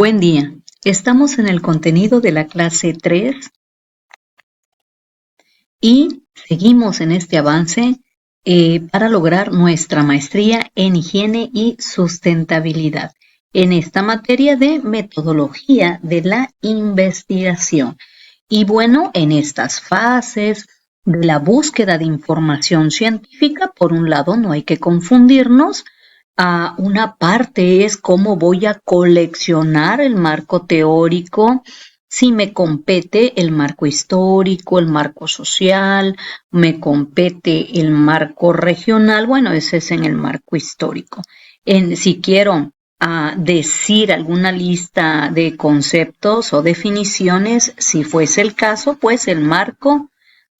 Buen día. Estamos en el contenido de la clase 3 y seguimos en este avance para lograr nuestra maestría en higiene y sustentabilidad en esta materia de metodología de la investigación. Y bueno, en estas fases de la búsqueda de información científica, por un lado, no hay que confundirnos. Una parte es cómo voy a coleccionar el marco teórico, si me compete el marco histórico, el marco social, me compete el marco regional, bueno, ese es en el marco histórico. Si quiero decir alguna lista de conceptos o definiciones, si fuese el caso, pues el marco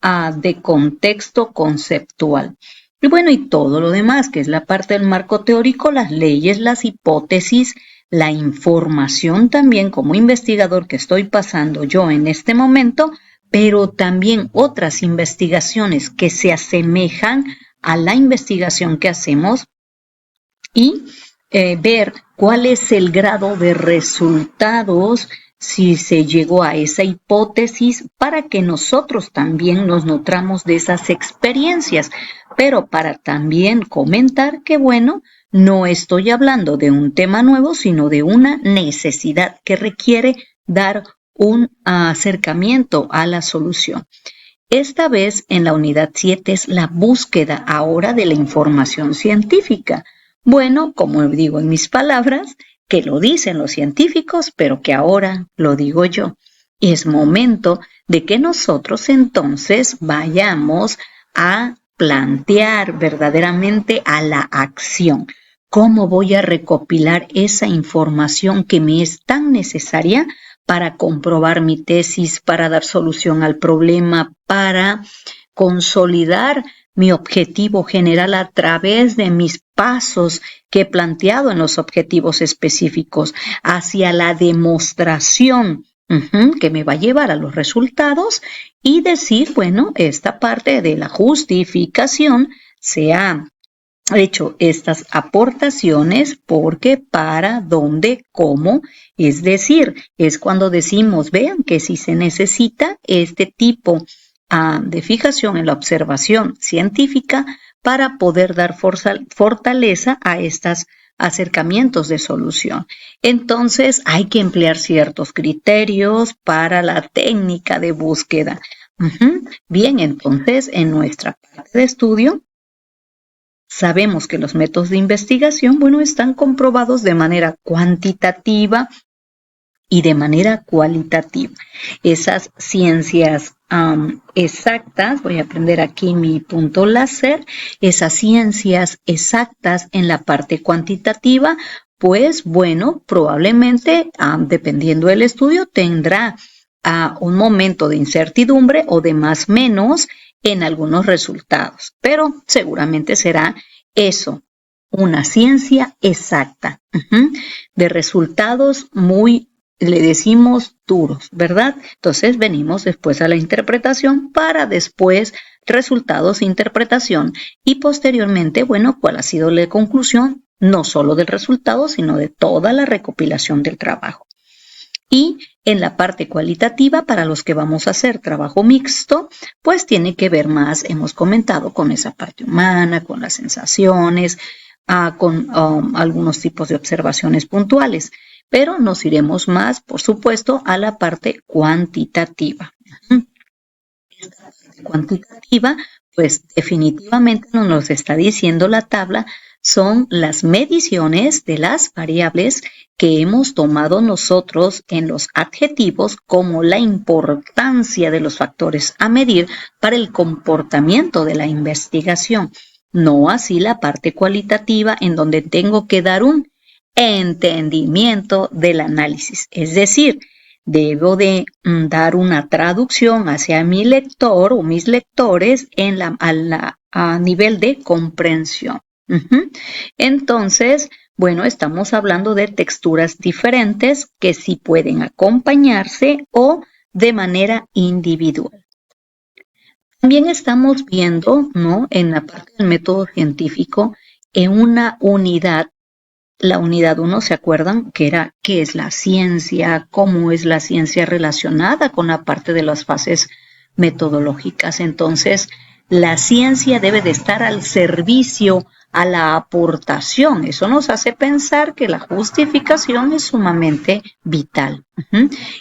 de contexto conceptual. Y bueno, y todo lo demás, que es la parte del marco teórico, las leyes, las hipótesis, la información también como investigador que estoy pasando yo en este momento, pero también otras investigaciones que se asemejan a la investigación que hacemos y ver cuál es el grado de resultados si se llegó a esa hipótesis para que nosotros también nos nutramos de esas experiencias, pero para también comentar que, bueno, no estoy hablando de un tema nuevo, sino de una necesidad que requiere dar un acercamiento a la solución. Esta vez en la unidad 7 es la búsqueda ahora de la información científica. Bueno, como digo en mis palabras, que lo dicen los científicos, pero que ahora lo digo yo. Es momento de que nosotros entonces vayamos a plantear verdaderamente a la acción. ¿Cómo voy a recopilar esa información que me es tan necesaria para comprobar mi tesis, para dar solución al problema, para consolidar mi objetivo general a través de mis pasos que he planteado en los objetivos específicos hacia la demostración que me va a llevar a los resultados y decir, bueno, esta parte de la justificación se ha hecho estas aportaciones porque, para, dónde, cómo, es decir, es cuando decimos, vean que si se necesita este tipo de fijación en la observación científica para poder dar fortaleza a estos acercamientos de solución. Entonces hay que emplear ciertos criterios para la técnica de búsqueda. Bien, entonces en nuestra parte de estudio sabemos que los métodos de investigación, bueno, están comprobados de manera cuantitativa y de manera cualitativa. Esas ciencias exactas, voy a prender aquí mi punto láser, esas ciencias exactas en la parte cuantitativa, pues bueno, probablemente, dependiendo del estudio, tendrá un momento de incertidumbre o de más menos en algunos resultados, pero seguramente será eso, una ciencia exacta, de resultados muy, le decimos, duros, ¿verdad? Entonces venimos después a la interpretación para después resultados, interpretación y posteriormente, bueno, ¿cuál ha sido la conclusión? No solo del resultado, sino de toda la recopilación del trabajo. Y en la parte cualitativa, para los que vamos a hacer trabajo mixto, pues tiene que ver más, hemos comentado, con esa parte humana, con las sensaciones, con algunos tipos de observaciones puntuales, pero nos iremos más, por supuesto, a la parte cuantitativa. Esta parte cuantitativa, pues definitivamente nos está diciendo la tabla, son las mediciones de las variables que hemos tomado nosotros en los adjetivos como la importancia de los factores a medir para el comportamiento de la investigación. No así la parte cualitativa en donde tengo que dar un entendimiento del análisis, es decir, debo de dar una traducción hacia mi lector o mis lectores a nivel de comprensión. Entonces, bueno, estamos hablando de texturas diferentes que sí pueden acompañarse o de manera individual. También estamos viendo, ¿no?, en la parte del método científico, en una unidad la unidad 1, ¿se acuerdan? Que era qué es la ciencia, cómo es la ciencia relacionada con la parte de las fases metodológicas. Entonces, la ciencia debe de estar al servicio a la aportación. Eso nos hace pensar que la justificación es sumamente vital.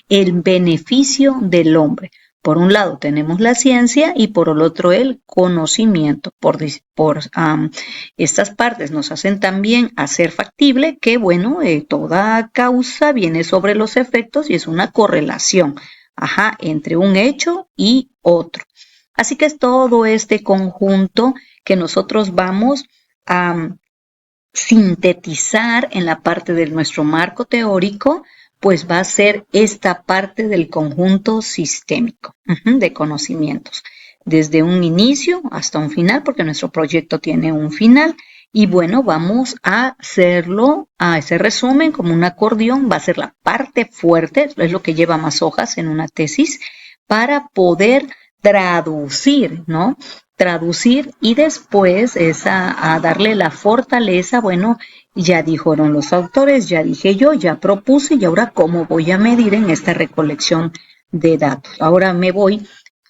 El beneficio del hombre. Por un lado tenemos la ciencia y por el otro el conocimiento. Estas partes nos hacen también hacer factible que, bueno, toda causa viene sobre los efectos y es una correlación, entre un hecho y otro. Así que es todo este conjunto que nosotros vamos a sintetizar en la parte de nuestro marco teórico, pues va a ser esta parte del conjunto sistémico de conocimientos, desde un inicio hasta un final, porque nuestro proyecto tiene un final. Y bueno, vamos a hacerlo, a ese resumen como un acordeón, va a ser la parte fuerte, es lo que lleva más hojas en una tesis, para poder traducir, ¿no? Traducir y después a darle la fortaleza, bueno, ya dijeron los autores, ya dije yo, ya propuse y ahora cómo voy a medir en esta recolección de datos. Ahora me voy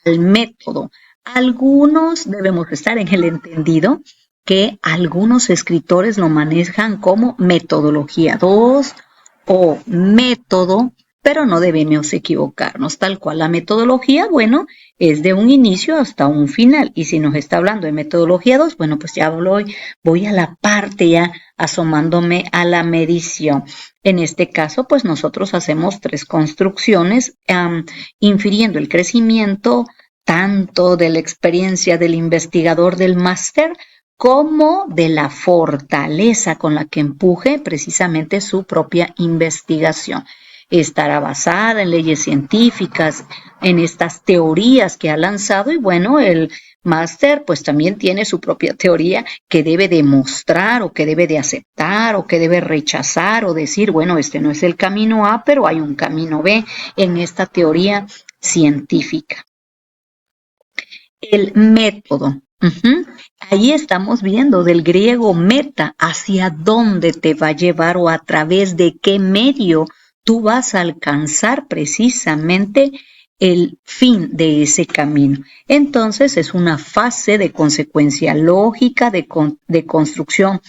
al método. Algunos debemos estar en el entendido que algunos escritores lo manejan como metodología 2 o método, pero no debemos equivocarnos. Tal cual la metodología, bueno, es de un inicio hasta un final. Y si nos está hablando de metodología 2, bueno, pues ya voy a la parte ya asomándome a la medición. En este caso, pues nosotros hacemos 3 construcciones, infiriendo el crecimiento tanto de la experiencia del investigador del máster como de la fortaleza con la que empuje precisamente su propia investigación. Estará basada en leyes científicas, en estas teorías que ha lanzado y bueno, el máster pues también tiene su propia teoría que debe demostrar o que debe de aceptar o que debe rechazar o decir, bueno, este no es el camino A, pero hay un camino B en esta teoría científica. El método. Ahí estamos viendo del griego meta, hacia dónde te va a llevar o a través de qué medio tú vas a alcanzar precisamente el fin de ese camino. Entonces es una fase de consecuencia lógica, de construcción,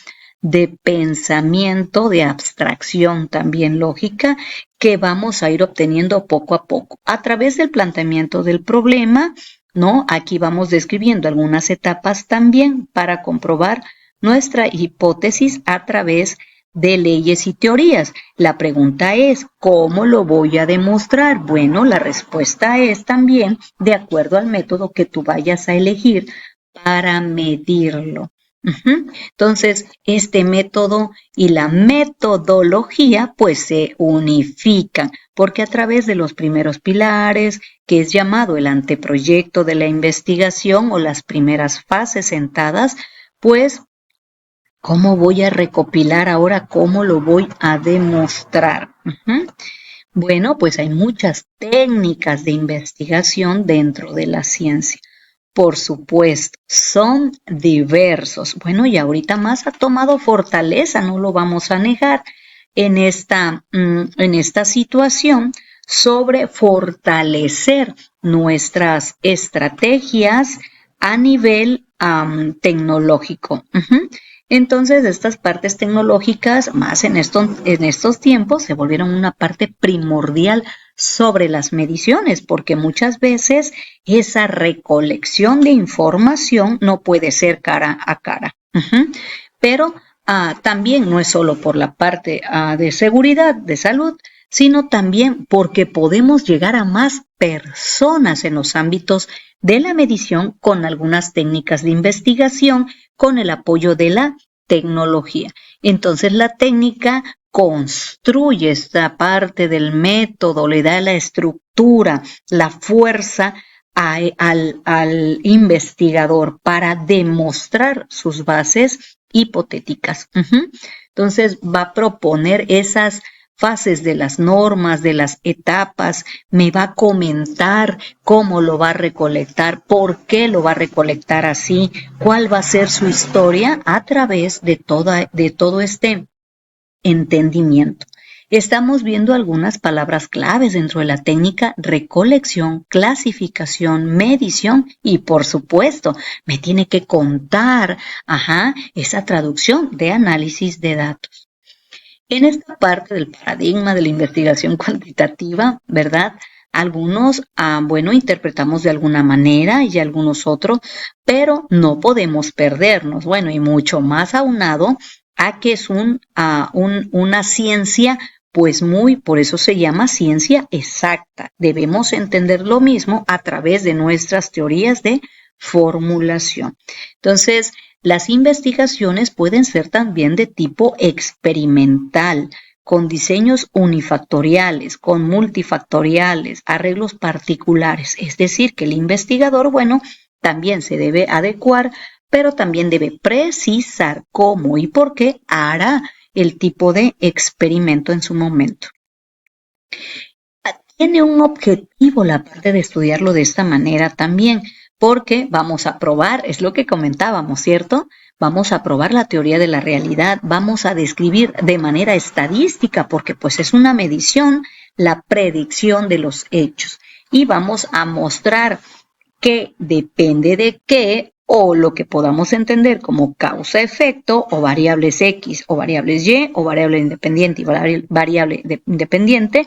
de pensamiento, de abstracción también lógica, que vamos a ir obteniendo poco a poco a través del planteamiento del problema, ¿no? Aquí vamos describiendo algunas etapas también para comprobar nuestra hipótesis a través de leyes y teorías. La pregunta es, ¿cómo lo voy a demostrar? Bueno, la respuesta es también de acuerdo al método que tú vayas a elegir para medirlo. Entonces, este método y la metodología pues se unifican porque a través de los primeros pilares, que es llamado el anteproyecto de la investigación o las primeras fases sentadas, pues, ¿cómo voy a recopilar ahora? ¿Cómo lo voy a demostrar? Bueno, pues hay muchas técnicas de investigación dentro de la ciencia. Por supuesto, son diversos. Bueno, y ahorita más ha tomado fortaleza, no lo vamos a negar, en esta situación sobre fortalecer nuestras estrategias a nivel tecnológico. Entonces, estas partes tecnológicas, más en estos tiempos, se volvieron una parte primordial sobre las mediciones, porque muchas veces esa recolección de información no puede ser cara a cara. Pero también no es solo por la parte de seguridad, de salud, sino también porque podemos llegar a más personas en los ámbitos de la medición con algunas técnicas de investigación, con el apoyo de la tecnología. Entonces la técnica construye esta parte del método, le da la estructura, la fuerza al investigador para demostrar sus bases hipotéticas. Entonces va a proponer esas fases de las normas, de las etapas, me va a comentar cómo lo va a recolectar, por qué lo va a recolectar así, cuál va a ser su historia a través de todo este entendimiento. Estamos viendo algunas palabras claves dentro de la técnica: recolección, clasificación, medición y, por supuesto, me tiene que contar, esa traducción de análisis de datos. En esta parte del paradigma de la investigación cuantitativa, ¿verdad? Algunos, interpretamos de alguna manera y algunos otros, pero no podemos perdernos. Bueno, y mucho más aunado a que es una ciencia, pues por eso se llama ciencia exacta. Debemos entender lo mismo a través de nuestras teorías de formulación. Entonces, las investigaciones pueden ser también de tipo experimental, con diseños unifactoriales, con multifactoriales, arreglos particulares. Es decir, que el investigador, también se debe adecuar, pero también debe precisar cómo y por qué hará el tipo de experimento en su momento. Tiene un objetivo la parte de estudiarlo de esta manera también, porque vamos a probar, es lo que comentábamos, ¿cierto? Vamos a probar la teoría de la realidad, vamos a describir de manera estadística, porque pues es una medición, la predicción de los hechos, y vamos a mostrar que depende de qué, o lo que podamos entender como causa-efecto, o variables X, o variables Y, o variable independiente y variable independiente,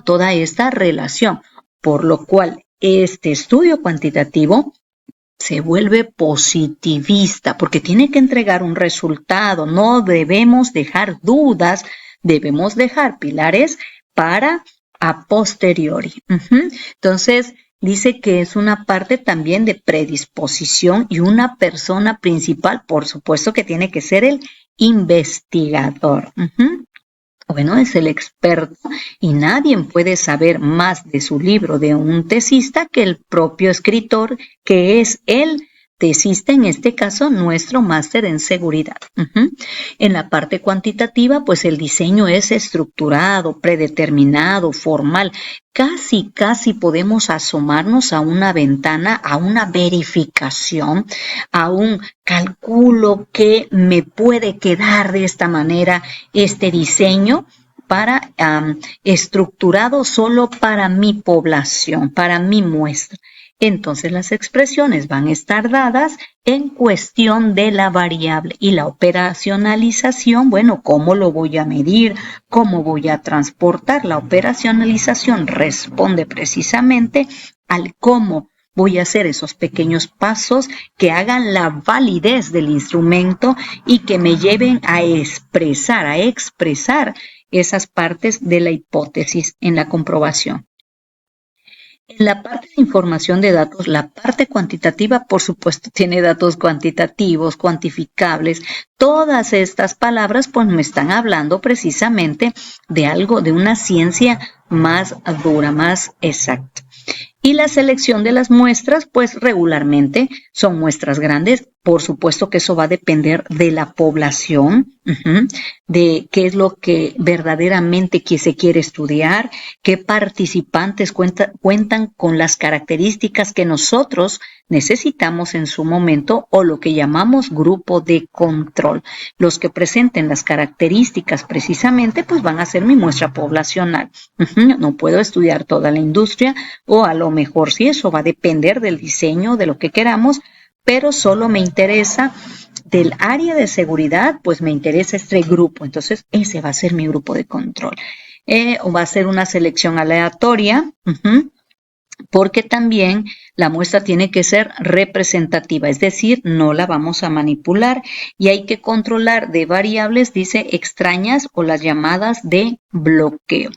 toda esta relación, por lo cual este estudio cuantitativo se vuelve positivista, porque tiene que entregar un resultado. No debemos dejar dudas, debemos dejar pilares para a posteriori. Entonces, dice que es una parte también de predisposición y una persona principal, por supuesto que tiene que ser el investigador. Es el experto y nadie puede saber más de su libro de un tesista que el propio escritor, que es el tesista, en este caso, nuestro máster en seguridad. En la parte cuantitativa, pues el diseño es estructurado, predeterminado, formal. Casi podemos asomarnos a una ventana, a una verificación, a un cálculo que me puede quedar de esta manera este diseño para estructurado solo para mi población, para mi muestra. Entonces las expresiones van a estar dadas en cuestión de la variable y la operacionalización, ¿cómo lo voy a medir? ¿Cómo voy a transportar? La operacionalización responde precisamente al cómo voy a hacer esos pequeños pasos que hagan la validez del instrumento y que me lleven a expresar esas partes de la hipótesis en la comprobación. En la parte de información de datos, la parte cuantitativa, por supuesto, tiene datos cuantitativos, cuantificables. Todas estas palabras, pues, me están hablando precisamente de algo, de una ciencia más dura, más exacta. Y la selección de las muestras, pues regularmente son muestras grandes. Por supuesto que eso va a depender de la población, de qué es lo que verdaderamente se quiere estudiar, qué participantes cuentan con las características que nosotros necesitamos en su momento, o lo que llamamos grupo de control. Los que presenten las características precisamente, pues van a ser mi muestra poblacional. No puedo estudiar toda la industria, o a lo mejor sí, eso va a depender del diseño, de lo que queramos, pero solo me interesa del área de seguridad, pues me interesa este grupo. Entonces, ese va a ser mi grupo de control. O va a ser una selección aleatoria, porque también la muestra tiene que ser representativa, es decir, no la vamos a manipular, y hay que controlar de variables, dice, extrañas o las llamadas de bloqueo.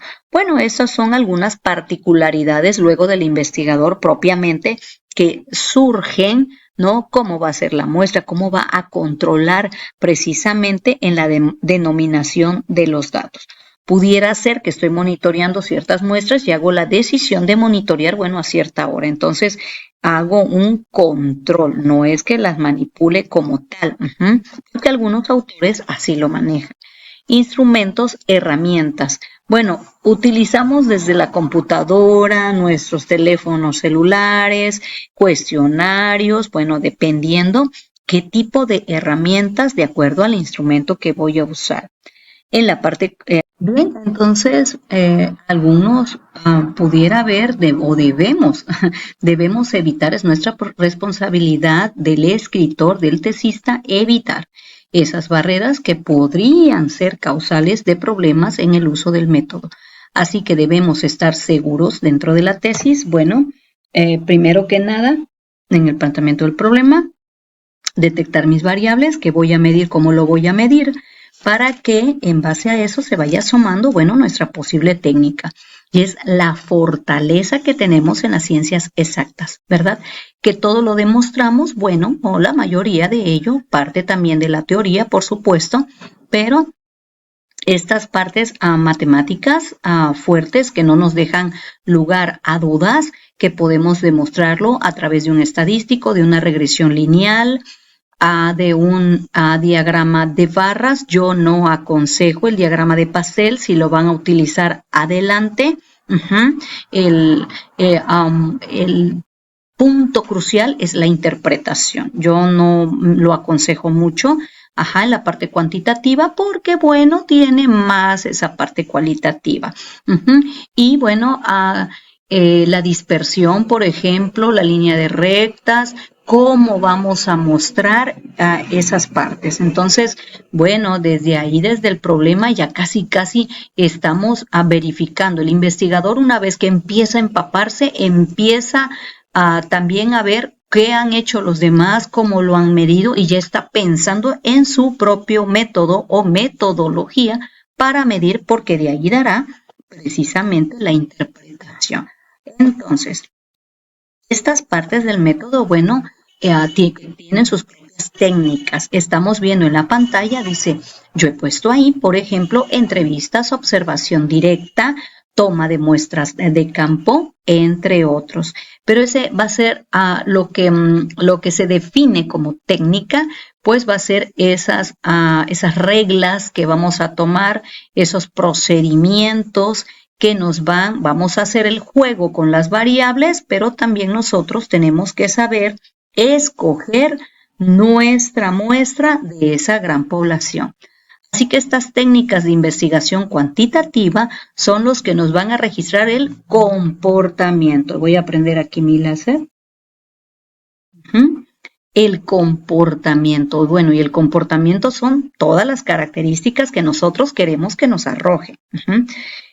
Esas son algunas particularidades luego del investigador propiamente que surgen, ¿no? Cómo va a ser la muestra, cómo va a controlar precisamente en la denominación de los datos. Pudiera ser que estoy monitoreando ciertas muestras y hago la decisión de monitorear, a cierta hora. Entonces, hago un control, no es que las manipule como tal, porque algunos autores así lo manejan. Instrumentos, herramientas. Utilizamos desde la computadora, nuestros teléfonos celulares, cuestionarios, dependiendo qué tipo de herramientas de acuerdo al instrumento que voy a usar. En la parte, bien, entonces algunos pudiera haber o debemos, debemos evitar, es nuestra responsabilidad del escritor, del tesista, evitar esas barreras que podrían ser causales de problemas en el uso del método. Así que debemos estar seguros dentro de la tesis. Bueno, primero que nada, en el planteamiento del problema, detectar mis variables, que voy a medir, cómo lo voy a medir, para que en base a eso se vaya sumando, bueno, nuestra posible técnica. Y es la fortaleza que tenemos en las ciencias exactas, ¿verdad? Que todo lo demostramos, bueno, o la mayoría de ello, parte también de la teoría, por supuesto, pero estas partes matemáticas fuertes que no nos dejan lugar a dudas, que podemos demostrarlo a través de un estadístico, de una regresión lineal, de un diagrama de barras. Yo no aconsejo el diagrama de pastel si lo van a utilizar adelante. El punto crucial es la interpretación. Yo no lo aconsejo mucho, en la parte cuantitativa, porque, bueno, tiene más esa parte cualitativa. Y, bueno, la dispersión, por ejemplo, la línea de rectas, cómo vamos a mostrar esas partes. Entonces, bueno, desde ahí, desde el problema, ya casi estamos verificando. El investigador, una vez que empieza a empaparse, empieza también a ver qué han hecho los demás, cómo lo han medido, y ya está pensando en su propio método o metodología para medir, porque de ahí dará precisamente la interpretación. Entonces, estas partes del método, bueno, tienen sus propias técnicas. Estamos viendo en la pantalla, dice, yo he puesto ahí, por ejemplo, entrevistas, observación directa, toma de muestras de campo, entre otros. Pero ese va a ser lo que se define como técnica, pues va a ser esas reglas que vamos a tomar, esos procedimientos que vamos a hacer el juego con las variables, pero también nosotros tenemos que saber escoger nuestra muestra de esa gran población. Así que estas técnicas de investigación cuantitativa son los que nos van a registrar el comportamiento. Voy a aprender aquí mi láser. El comportamiento. Bueno, y el comportamiento son todas las características que nosotros queremos que nos arroje.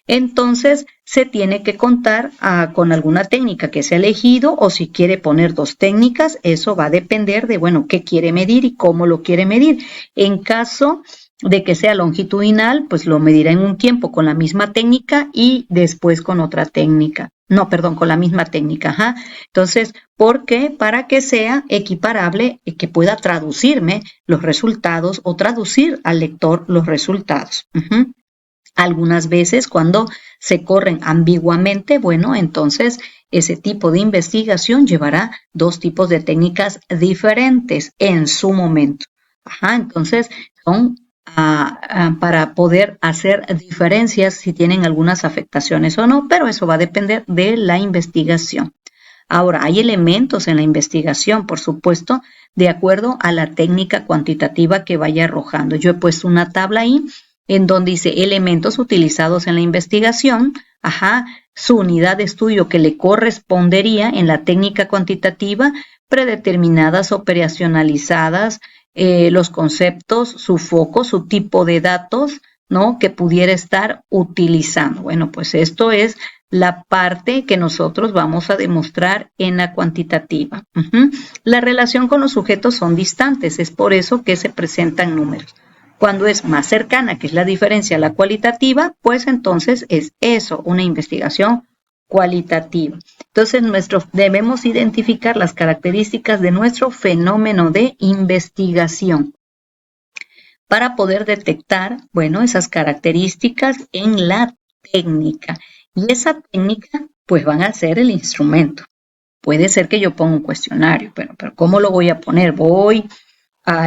Entonces, se tiene que contar con alguna técnica que se ha elegido, o si quiere poner dos técnicas, eso va a depender de, bueno, qué quiere medir y cómo lo quiere medir. En caso de que sea longitudinal, pues lo medirá en un tiempo con la misma técnica y después con otra técnica. No, perdón, con la misma técnica. Entonces, ¿por qué? Para que sea equiparable y que pueda traducirme los resultados o traducir al lector los resultados. Algunas veces cuando se corren ambiguamente, bueno, entonces ese tipo de investigación llevará dos tipos de técnicas diferentes en su momento. Entonces son para poder hacer diferencias si tienen algunas afectaciones o no, pero eso va a depender de la investigación. Ahora, hay elementos en la investigación, por supuesto, de acuerdo a la técnica cuantitativa que vaya arrojando. Yo he puesto una tabla ahí en donde dice elementos utilizados en la investigación, su unidad de estudio que le correspondería en la técnica cuantitativa, predeterminadas, operacionalizadas, los conceptos, su foco, su tipo de datos, ¿no?, que pudiera estar utilizando. Bueno, pues esto es la parte que nosotros vamos a demostrar en la cuantitativa. La relación con los sujetos son distantes, es por eso que se presentan números. Cuando es más cercana, que es la diferencia a la cualitativa, pues entonces es eso, una investigación cualitativa. Entonces, debemos identificar las características de nuestro fenómeno de investigación para poder detectar, bueno, esas características en la técnica. Y esa técnica, pues van a ser el instrumento. Puede ser que yo ponga un cuestionario, pero ¿cómo lo voy a poner?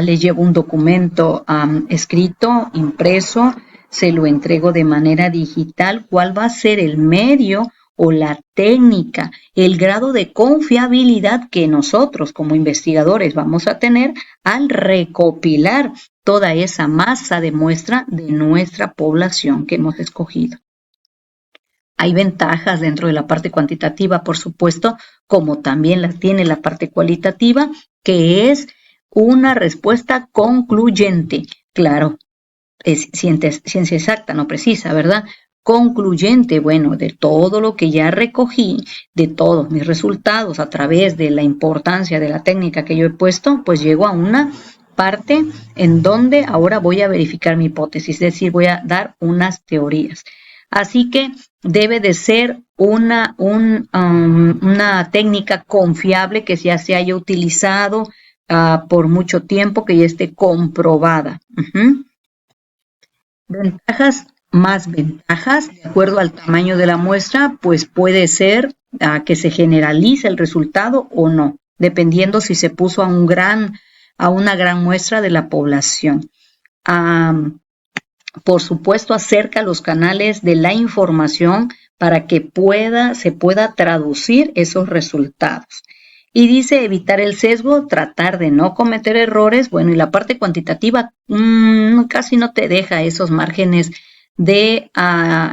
Le llevo un documento escrito, impreso, se lo entrego de manera digital. ¿Cuál va a ser el medio o la técnica, el grado de confiabilidad que nosotros como investigadores vamos a tener al recopilar toda esa masa de muestra de nuestra población que hemos escogido. Hay ventajas dentro de la parte cuantitativa, por supuesto, como también las tiene la parte cualitativa, que es una respuesta concluyente. Claro, es ciencia exacta, no precisa, ¿verdad? Concluyente, bueno, de todo lo que ya recogí, de todos mis resultados a través de la importancia de la técnica que yo he puesto, pues llego a una parte en donde ahora voy a verificar mi hipótesis, es decir, voy a dar unas teorías. Así que debe de ser una técnica confiable que ya se haya utilizado por mucho tiempo, que ya esté comprobada. Ventajas, más ventajas, de acuerdo al tamaño de la muestra, pues puede ser que se generalice el resultado o no, dependiendo si se puso a una gran muestra de la población. Por supuesto, acerca los canales de la información para que se pueda traducir esos resultados. Y dice evitar el sesgo, tratar de no cometer errores. Bueno, y la parte cuantitativa casi no te deja esos márgenes de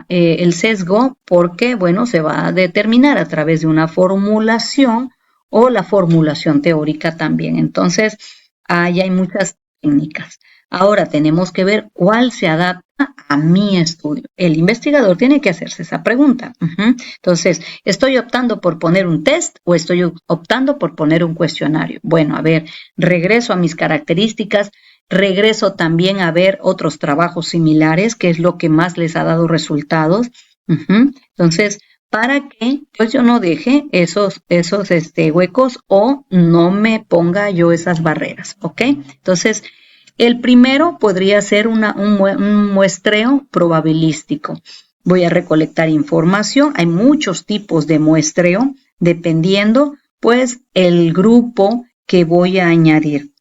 el sesgo, porque, bueno, se va a determinar a través de una formulación o la formulación teórica también. Entonces, ahí hay muchas técnicas. Ahora tenemos que ver cuál se adapta a mi estudio. El investigador tiene que hacerse esa pregunta. Entonces, ¿estoy optando por poner un test o estoy optando por poner un cuestionario? Bueno, a ver, regreso a mis características, regreso también a ver otros trabajos similares, que es lo que más les ha dado resultados. Entonces, para que pues yo no deje esos huecos o no me ponga yo esas barreras, ¿ok? Entonces, el primero podría ser un muestreo probabilístico. Voy a recolectar información. Hay muchos tipos de muestreo, dependiendo, pues, el grupo que voy a añadir.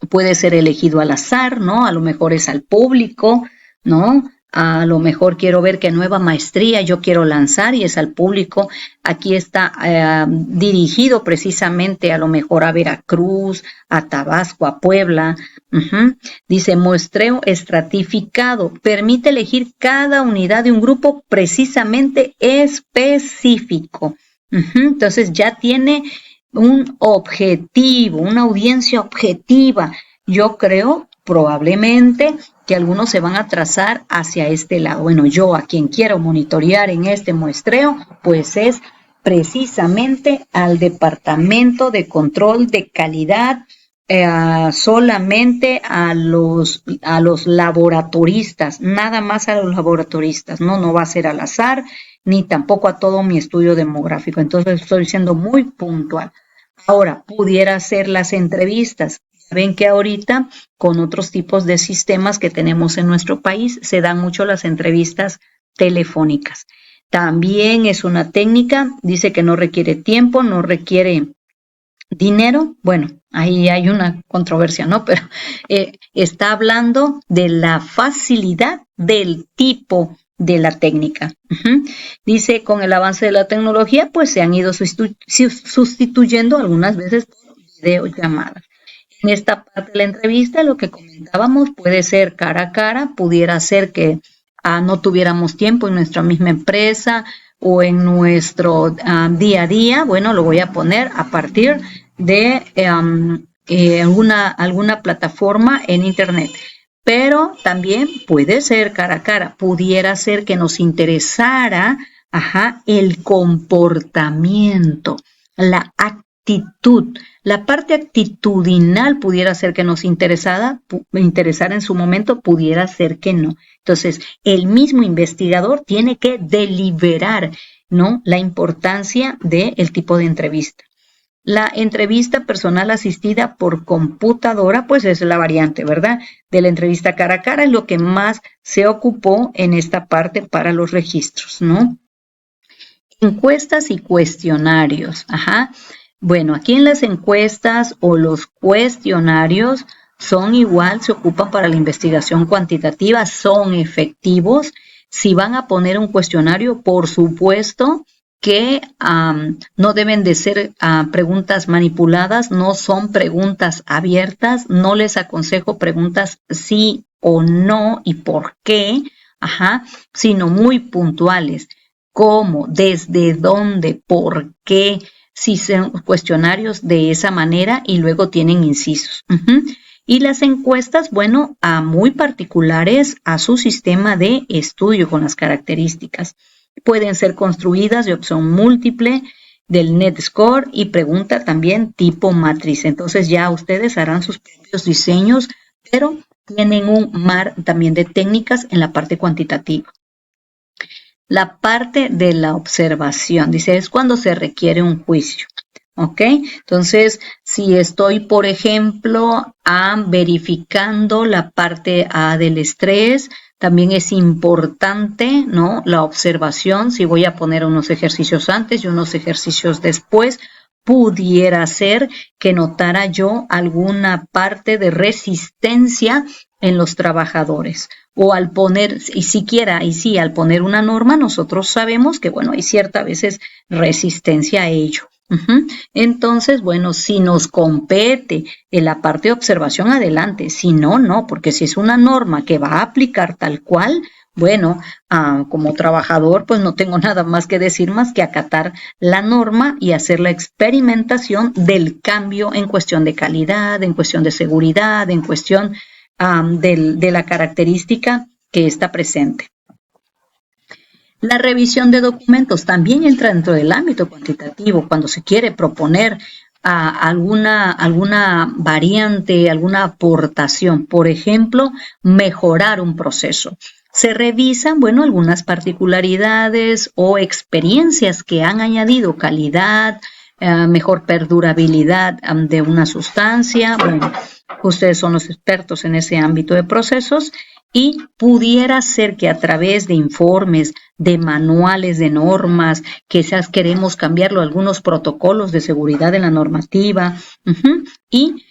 Puede ser elegido al azar, ¿no? A lo mejor es al público, ¿no? A lo mejor quiero ver qué nueva maestría yo quiero lanzar y es al público. Aquí está dirigido precisamente a lo mejor a Veracruz, a Tabasco, a Puebla. Dice muestreo estratificado. Permite elegir cada unidad de un grupo precisamente específico. Entonces ya tiene un objetivo, una audiencia objetiva. Yo creo probablemente que algunos se van a trazar hacia este lado. Bueno, yo a quien quiero monitorear en este muestreo, pues es precisamente al Departamento de Control de Calidad, solamente a los laboratoristas, nada más a los laboratoristas, no va a ser al azar, ni tampoco a todo mi estudio demográfico. Entonces estoy siendo muy puntual. Ahora, pudiera ser las entrevistas. Ven que ahorita con otros tipos de sistemas que tenemos en nuestro país se dan mucho las entrevistas telefónicas. También es una técnica, dice que no requiere tiempo, no requiere dinero. Bueno, ahí hay una controversia, ¿no? Pero está hablando de la facilidad del tipo de la técnica. Dice, con el avance de la tecnología, pues se han ido sustituyendo algunas veces por videollamadas. En esta parte de la entrevista, lo que comentábamos puede ser cara a cara, pudiera ser que no tuviéramos tiempo en nuestra misma empresa o en nuestro día a día. Bueno, lo voy a poner a partir de alguna plataforma en internet. Pero también puede ser cara a cara, pudiera ser que nos interesara el comportamiento, la actitud. La parte actitudinal pudiera ser que nos interesara en su momento, pudiera ser que no. Entonces, el mismo investigador tiene que deliberar, ¿no?, la importancia del tipo de entrevista. La entrevista personal asistida por computadora, pues es la variante, ¿verdad?, de la entrevista cara a cara, es lo que más se ocupó en esta parte para los registros, ¿no? Encuestas y cuestionarios, Bueno, aquí en las encuestas o los cuestionarios son igual, se ocupan para la investigación cuantitativa, son efectivos, Si van a poner un cuestionario, por supuesto que no deben de ser preguntas manipuladas, no son preguntas abiertas, no les aconsejo preguntas sí o no y por qué, sino muy puntuales. ¿Cómo? ¿Desde dónde? ¿Por qué? Si son cuestionarios de esa manera y luego tienen incisos. Y las encuestas, bueno, muy particulares a su sistema de estudio con las características. Pueden ser construidas de opción múltiple, del net score y pregunta también tipo matriz. Entonces ya ustedes harán sus propios diseños, pero tienen un mar también de técnicas en la parte cuantitativa. La parte de la observación, dice, es cuando se requiere un juicio. ¿Ok? Entonces, si estoy, por ejemplo, verificando la parte del estrés, también es importante, ¿no? La observación, si voy a poner unos ejercicios antes y unos ejercicios después, pudiera ser que notara yo alguna parte de resistencia en los trabajadores. O al poner, al poner una norma, nosotros sabemos que, bueno, hay cierta veces resistencia a ello. Entonces, bueno, si nos compete en la parte de observación, adelante. Si no, no, porque si es una norma que va a aplicar tal cual, bueno, como trabajador, pues no tengo nada más que decir más que acatar la norma y hacer la experimentación del cambio en cuestión de calidad, en cuestión de seguridad, en cuestión de la característica que está presente. La revisión de documentos también entra dentro del ámbito cuantitativo cuando se quiere proponer alguna variante, alguna aportación, por ejemplo, mejorar un proceso. Se revisan, bueno, algunas particularidades o experiencias que han añadido calidad, mejor perdurabilidad de una sustancia. Bueno, ustedes son los expertos en ese ámbito de procesos. Y pudiera ser que a través de informes, de manuales, de normas, quizás queremos cambiarlo, algunos protocolos de seguridad de la normativa, y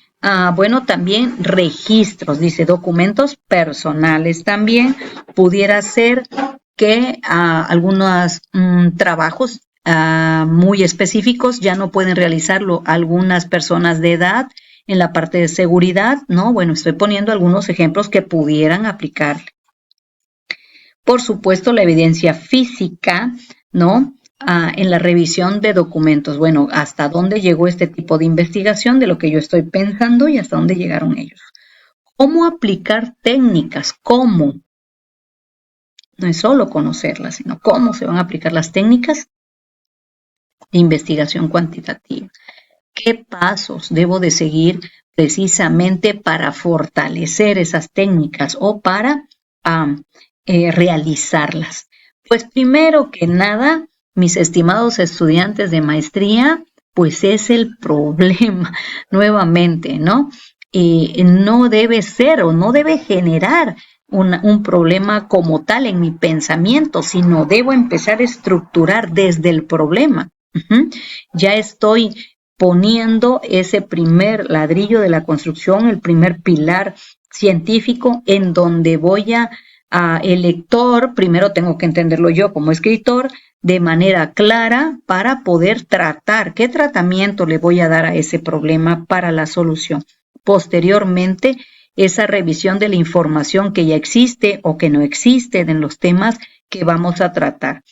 bueno, también registros, dice documentos personales también, pudiera ser que algunos trabajos muy específicos ya no pueden realizarlo algunas personas de edad. En la parte de seguridad, ¿no? Bueno, estoy poniendo algunos ejemplos que pudieran aplicarle. Por supuesto, la evidencia física, ¿no? En la revisión de documentos. Bueno, ¿hasta dónde llegó este tipo de investigación de lo que yo estoy pensando y hasta dónde llegaron ellos? ¿Cómo aplicar técnicas? ¿Cómo? No es solo conocerlas, sino cómo se van a aplicar las técnicas de investigación cuantitativa. ¿Qué pasos debo de seguir precisamente para fortalecer esas técnicas o para realizarlas? Pues primero que nada, mis estimados estudiantes de maestría, pues es el problema nuevamente, ¿no? No debe ser o no debe generar un problema como tal en mi pensamiento, sino debo empezar a estructurar desde el problema. Ya estoy poniendo ese primer ladrillo de la construcción, el primer pilar científico en donde voy el lector, primero tengo que entenderlo yo como escritor, de manera clara para poder tratar qué tratamiento le voy a dar a ese problema para la solución. Posteriormente, esa revisión de la información que ya existe o que no existe en los temas que vamos a tratar,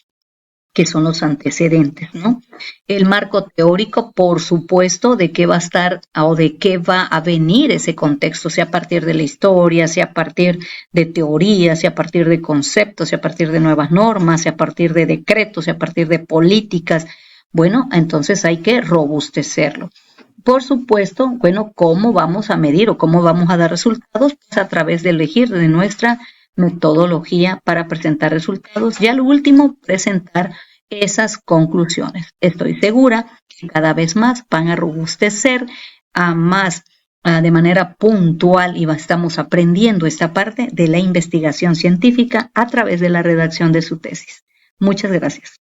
que son los antecedentes, ¿no? El marco teórico, por supuesto, de qué va a estar o de qué va a venir ese contexto, sea a partir de la historia, sea a partir de teorías, sea a partir de conceptos, sea a partir de nuevas normas, sea a partir de decretos, sea a partir de políticas. Bueno, entonces hay que robustecerlo. Por supuesto, bueno, ¿cómo vamos a medir o cómo vamos a dar resultados? Pues a través de elegir de nuestra metodología para presentar resultados y al último presentar esas conclusiones. Estoy segura que cada vez más van a robustecer más de manera puntual y estamos aprendiendo esta parte de la investigación científica a través de la redacción de su tesis. Muchas gracias.